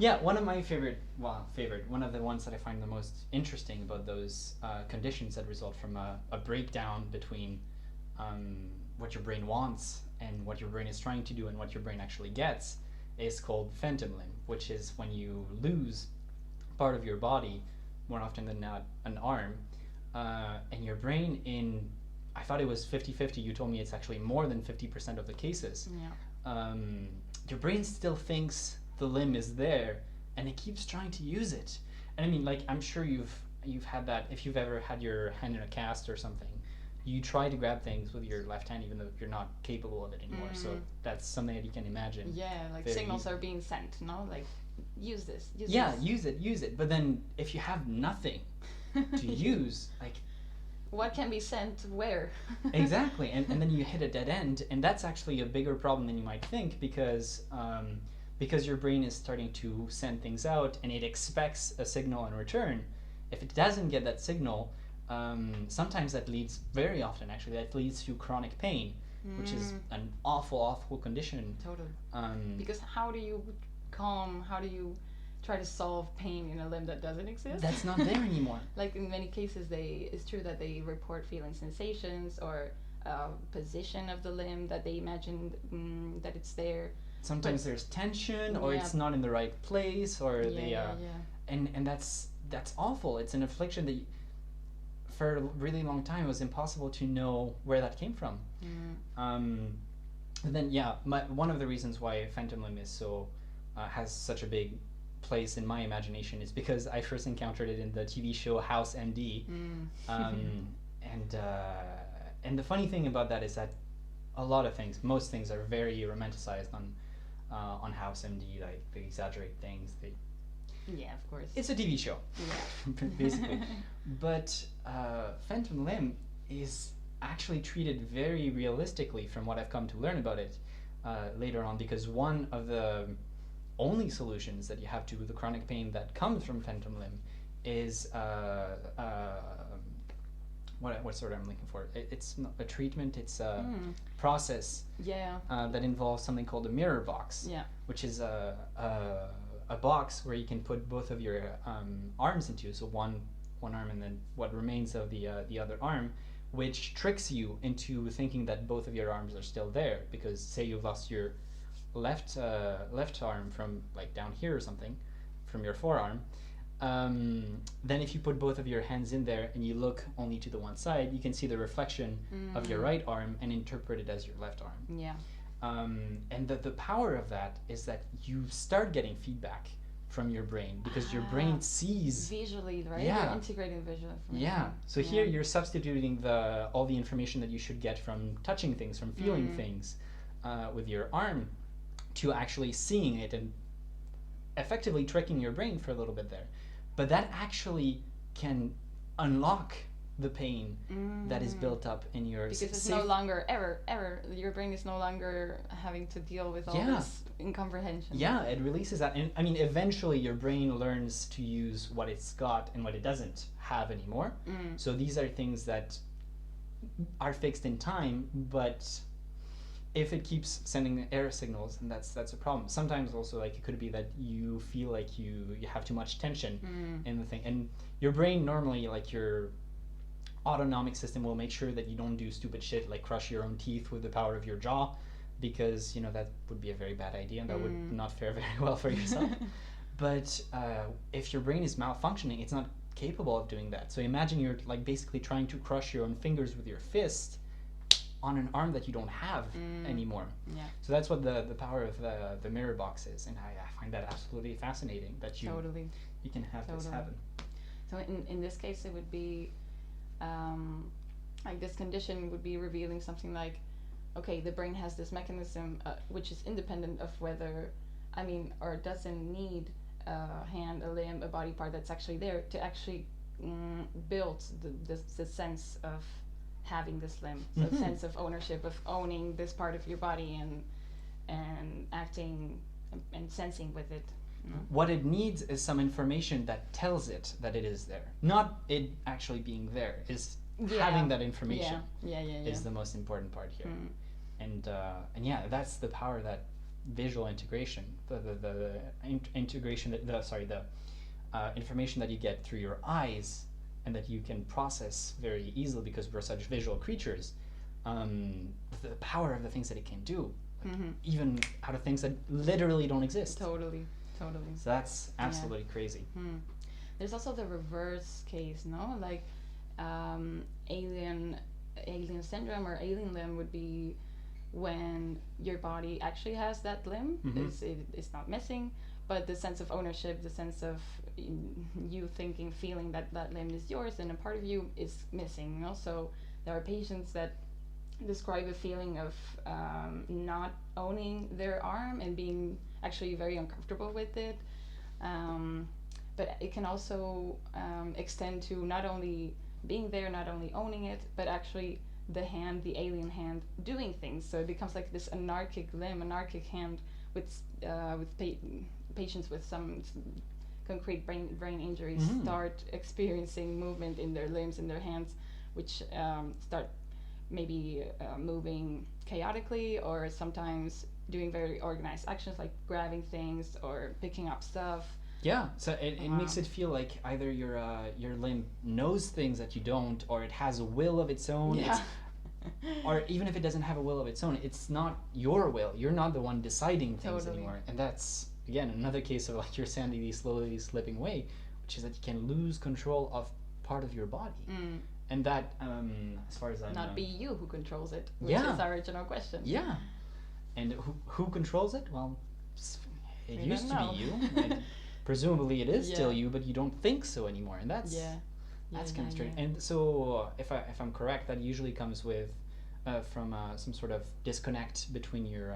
Yeah, one of my one of the ones that I find the most interesting about those conditions that result from a breakdown between what your brain wants and what your brain is trying to do and what your brain actually gets is called phantom limb, which is when you lose part of your body, more often than not an arm, and your brain I thought it was 50-50, you told me it's actually more than 50% of the cases. Yeah. Your brain still thinks the limb is there and it keeps trying to use it. And I mean, like, I'm sure you've had that if you've ever had your hand in a cast or something. You try to grab things with your left hand even though you're not capable of it anymore. So that's something that you can imagine. Yeah, like very signals easily. are being sent, no? Like, use this. Yeah, use it. But then if you have nothing to use, like, what can be sent where? exactly, and then you hit a dead end, and that's actually a bigger problem than you might think because your brain is starting to send things out and it expects a signal in return. If it doesn't get that signal, sometimes that leads, very often actually, that leads to chronic pain, which is an awful condition. Totally. Because how do you try to solve pain in a limb that doesn't exist? That's not there anymore. Like in many cases, it's true that they report feeling sensations or position of the limb that they imagine that it's there. Sometimes there's tension, or it's not in the right place, or and that's awful. It's an affliction that for a really long time it was impossible to know where that came from. And then one of the reasons why phantom limb is so has such a big place in my imagination is because I first encountered it in the TV show House MD. And the funny thing about that is that most things are very romanticized on House MD. Like, they exaggerate things. Yeah, of course. It's a TV show, basically. But phantom limb is actually treated very realistically from what I've come to learn about it later on, because one of the only solutions that you have to the chronic pain that comes from phantom limb is what sort I'm looking for. It's not a treatment, it's a process that involves something called a mirror box, which is a box where you can put both of your arms into, so one arm and then what remains of the other arm, which tricks you into thinking that both of your arms are still there, because say you've lost your left arm from, like, down here or something, from your forearm, then if you put both of your hands in there and you look only to the one side, you can see the reflection of your right arm and interpret it as your left arm. Yeah. And the power of that is that you start getting feedback from your brain, because your brain sees visually, right? Yeah. You're integrating visual information. Yeah. So here you're substituting all the information that you should get from touching things, from feeling things with your arm, to actually seeing it and effectively tricking your brain for a little bit there. But that actually can unlock the pain that is built up in your... Because it's no longer error. Your brain is no longer having to deal with all this incomprehension. Yeah, it releases that. And I mean, eventually your brain learns to use what it's got and what it doesn't have anymore. So these are things that are fixed in time, but if it keeps sending error signals, then that's a problem. Sometimes also, like, it could be that you feel like you have too much tension in the thing, and your brain normally, like, your autonomic system will make sure that you don't do stupid shit like crush your own teeth with the power of your jaw, because that would be a very bad idea and that would not fare very well for yourself. But if your brain is malfunctioning, it's not capable of doing that. So imagine you're, like, basically trying to crush your own fingers with your fist on an arm that you don't have anymore. Yeah. So that's what the power of the mirror box is, and I find that absolutely fascinating that you can have this happen. So in this case, it would be like, this condition would be revealing something like, okay, the brain has this mechanism which is independent of whether, or doesn't need a hand, a limb, a body part that's actually there to actually build the sense of having this limb, so a sense of ownership, of owning this part of your body and acting and sensing with it. What it needs is some information that tells it that it is there, not it actually being there. Is having that information is the most important part here. And yeah, that's the power that visual integration, the integration that the information that you get through your eyes and that you can process very easily because we're such visual creatures. The power of the things that it can do, like even out of things that literally don't exist. Totally. So that's absolutely crazy. There's also the reverse case, no? Like alien syndrome or alien limb would be when your body actually has that limb. It's not missing, but the sense of ownership, the sense of you thinking, feeling that that limb is yours and a part of you is missing, you know? So there are patients that describe a feeling of not owning their arm and being actually very uncomfortable with it. But it can also extend to not only being there, not only owning it, but actually the alien hand doing things. So it becomes like this anarchic limb, anarchic hand with patients with some concrete brain injuries start experiencing movement in their limbs and their hands, which start maybe moving chaotically, or sometimes doing very organized actions like grabbing things or picking up stuff. Yeah, so it makes it feel like either your limb knows things that you don't, or it has a will of its own. Yeah. Or even if it doesn't have a will of its own, it's not your will. You're not the one deciding things anymore. And that's, again, another case of like your sanity slowly slipping away, which is that you can lose control of part of your body. And that, as far as I know... Not be you who controls it, which is our original question. Yeah. And who controls it? Well, it used to be you. And presumably it is still you, but you don't think so anymore. And that's kind of strange. And so, if I'm correct, that usually comes with from some sort of disconnect between your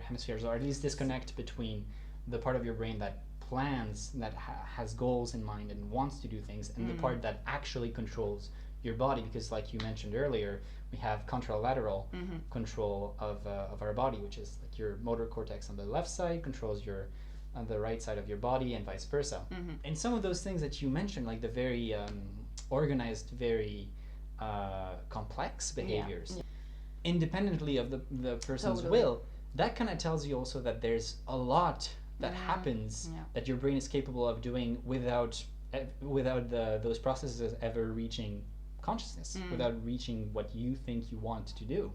hemispheres, or at least disconnect between the part of your brain that plans, that has goals in mind and wants to do things, and the part that actually controls your body. Because, like you mentioned earlier, we have contralateral control of our body, which is like your motor cortex on the left side controls your on the right side of your body, and vice versa. And some of those things that you mentioned, like the very organized, very complex behaviors, independently of the person's will, that kind of tells you also that there's a lot that happens that your brain is capable of doing without those processes ever reaching consciousness, without reaching what you think you want to do.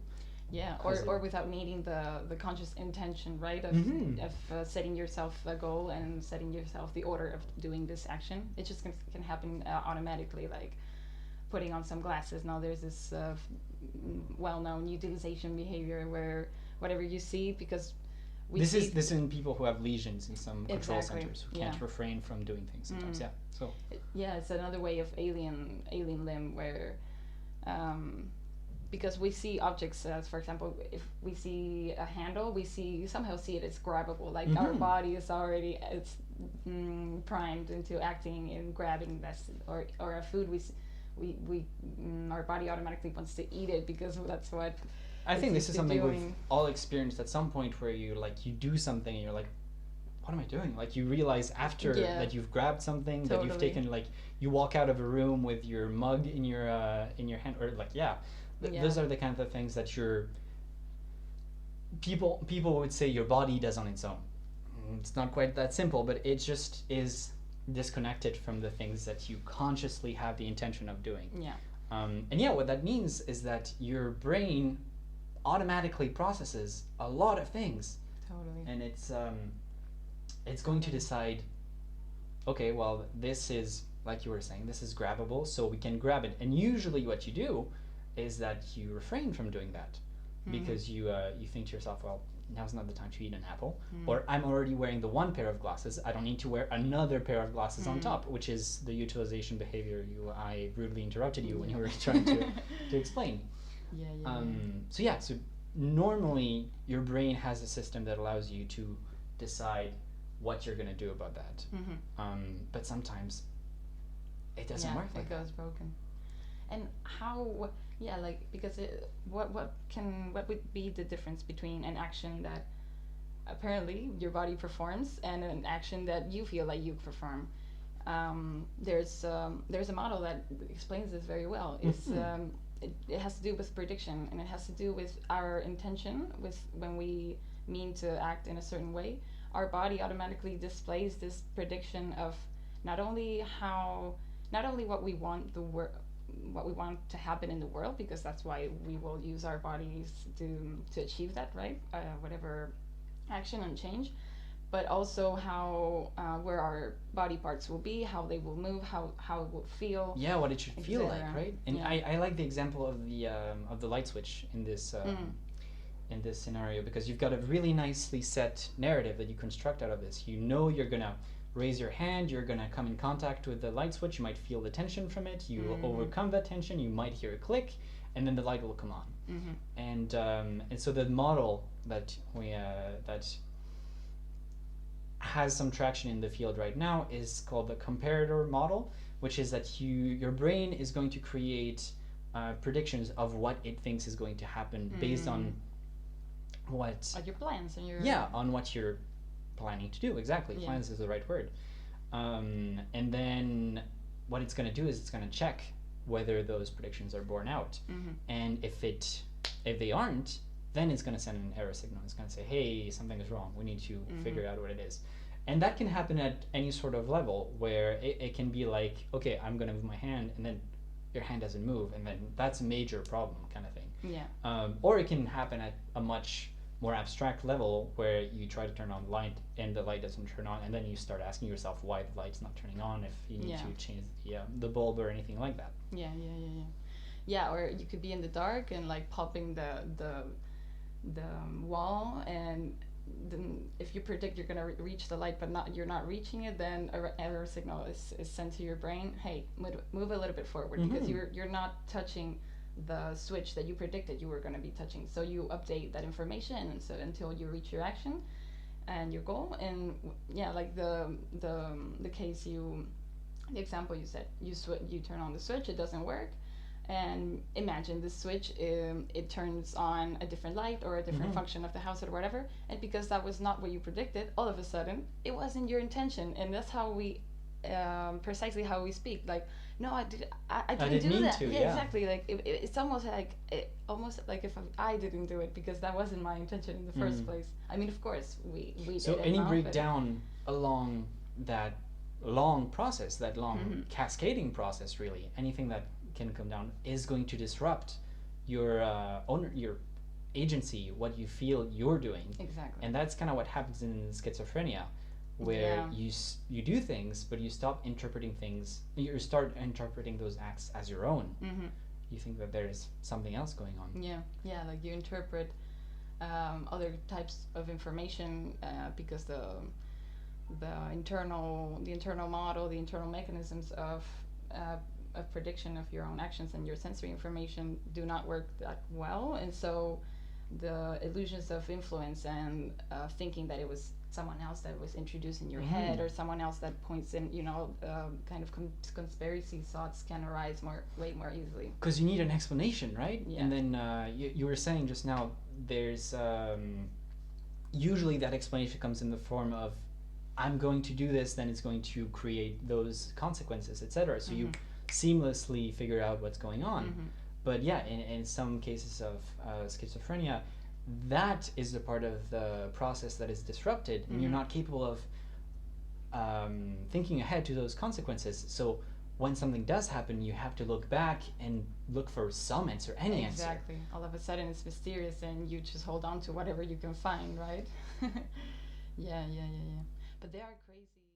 Yeah, or without needing the conscious intention, right, of setting yourself a goal and setting yourself the order of doing this action. It just can happen automatically, like putting on some glasses. Now there's this well-known utilization behavior where whatever you see, because this is in people who have lesions in some control centers who can't refrain from doing things sometimes. So it's another way of alien limb where. Because we see objects as, for example, if we see a handle, we somehow see it as grabbable. Like our body is already primed into acting and grabbing this, or a food we our body automatically wants to eat it because that's what. I think this is something we've all experienced at some point, where you do something and you're like, what am I doing? Like, you realize after that you've grabbed something, that you've taken, like, you walk out of a room with your mug in your hand, or like those are the kind of things that people would say your body does on its own. It's not quite that simple, but it just is disconnected from the things that you consciously have the intention of doing. What that means is that your brain automatically processes a lot of things. And it's going to decide, okay, well, this is, like you were saying, this is grabbable, so we can grab it. And usually what you do is that you refrain from doing that, because you think to yourself, well, now's not the time to eat an apple, or I'm already wearing the one pair of glasses, I don't need to wear another pair of glasses on top, which is the utilization behavior I rudely interrupted you when you were trying to explain. So normally your brain has a system that allows you to decide what you're going to do about that, but sometimes it doesn't work like that. It goes broken. And how, because what would be the difference between an action that apparently your body performs and an action that you feel like you perform? There's a model that explains this very well. It's it has to do with prediction, and it has to do with our intention with when we mean to act in a certain way, our body automatically displays this prediction of not only how, not only what we want what we want to happen in the world, because that's why we will use our bodies to achieve that, right? Whatever action and change, but also how where our body parts will be, how they will move, how it will feel. Yeah, what it should feel like, right? And Yeah. I like the example of the light switch in this scenario, because you've got a really nicely set narrative that you construct out of this. You know you're gonna raise your hand, you're gonna come in contact with the light switch, you might feel the tension from it, you will overcome that tension, you might hear a click, and then the light will come on. And so the model that we that has some traction in the field right now is called the comparator model, which is that your brain is going to create predictions of what it thinks is going to happen based on what Your plans and your on what you're planning to do. Exactly. Yeah. Plans is the right word. And then what it's going to do is it's going to check whether those predictions are borne out. And if they aren't, then it's going to send an error signal. It's going to say, hey, something is wrong, we need to figure out what it is. And that can happen at any sort of level, where it can be like, okay, I'm going to move my hand, and then your hand doesn't move, and then that's a major problem, kind of thing. Yeah. Or it can happen at a much more abstract level, where you try to turn on the light and the light doesn't turn on, and then you start asking yourself why the light's not turning on, if you need to change the bulb or anything like that. Yeah, or you could be in the dark and like popping the wall, and then if you predict you're gonna reach the light but you're not reaching it, then an error signal is sent to your brain. Hey, move a little bit forward, because you're not touching the switch that you predicted you were going to be touching. So you update that information, and so until you reach your action and your goal. And like the case the example you said, you turn on the switch, it doesn't work, and imagine the switch, it turns on a different light or a different function of the house or whatever, and because that was not what you predicted, all of a sudden it wasn't your intention. And that's how we precisely how we speak, like, no, I didn't do mean that. To, yeah, exactly. Like it's almost like if I didn't do it, because that wasn't my intention in the first place. I mean, of course we so did it any now, breakdown along that long process, that long cascading process, really, anything that can come down is going to disrupt your your agency, what you feel you're doing. Exactly. And that's kind of what happens in schizophrenia, where you do things, but you stop interpreting things. You start interpreting those acts as your own. You think that there's something else going on. Yeah, like you interpret other types of information because the internal model, the internal mechanisms of prediction of your own actions and your sensory information do not work that well, and so the illusions of influence and thinking that it was someone else that was introduced in your head, or someone else that points in, kind of conspiracy thoughts can arise way more easily. Because you need an explanation, right? Yeah. And then you were saying just now, there's usually that explanation comes in the form of, I'm going to do this, then it's going to create those consequences, etc. So you seamlessly figure out what's going on. But yeah, in some cases of schizophrenia, that is the part of the process that is disrupted, and you're not capable of thinking ahead to those consequences. So when something does happen, you have to look back and look for some answer, any answer. Exactly. All of a sudden it's mysterious, and you just hold on to whatever you can find, right? Yeah. But they are crazy.